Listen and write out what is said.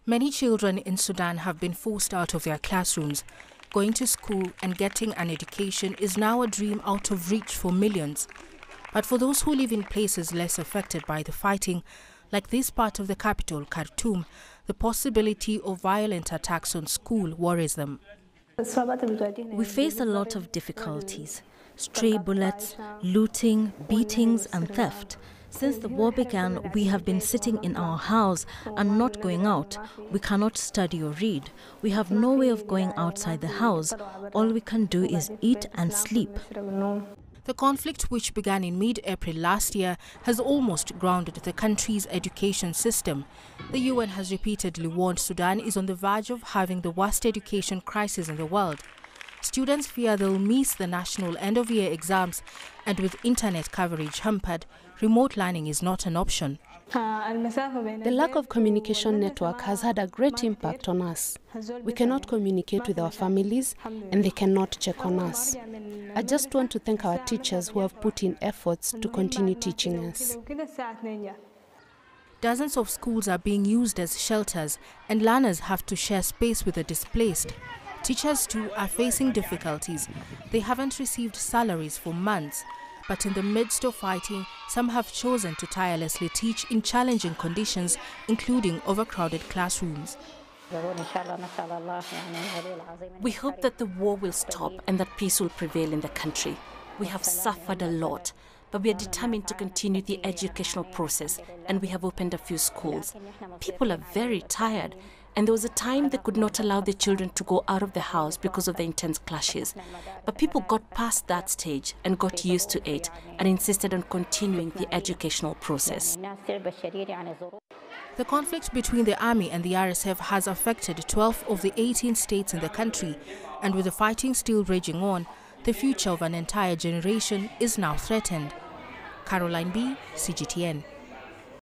Many children in Sudan have been forced out of their classrooms. Going to school and getting an education is now a dream out of reach for millions. But for those who live in places less affected by the fighting, like this part of the capital, Khartoum, the possibility of violent attacks on school worries them. We face a lot of difficulties: stray bullets, looting, beatings and theft. Since the war began, we have been sitting in our house and not going out. We cannot study or read. We have no way of going outside the house. All we can do is eat and sleep. The conflict, which began in mid-April last year, has almost grounded the country's education system. The UN has repeatedly warned Sudan is on the verge of having the worst education crisis in the world. Students fear they'll miss the national end-of-year exams, and with internet coverage hampered, remote learning is not an option. The lack of communication network has had a great impact on us. We cannot communicate with our families and they cannot check on us. I just want to thank our teachers who have put in efforts to continue teaching us. Dozens of schools are being used as shelters, and learners have to share space with the displaced. Teachers too are facing difficulties. They haven't received salaries for months. But in the midst of fighting, some have chosen to tirelessly teach in challenging conditions, including overcrowded classrooms. We hope that the war will stop and that peace will prevail in the country. We have suffered a lot, but we are determined to continue the educational process, and we have opened a few schools. People are very tired, and there was a time they could not allow their children to go out of the house because of the intense clashes. But people got past that stage and got used to it and insisted on continuing the educational process. The conflict between the army and the RSF has affected 12 of the 18 states in the country, and with the fighting still raging on, the future of an entire generation is now threatened. Caroline B., CGTN.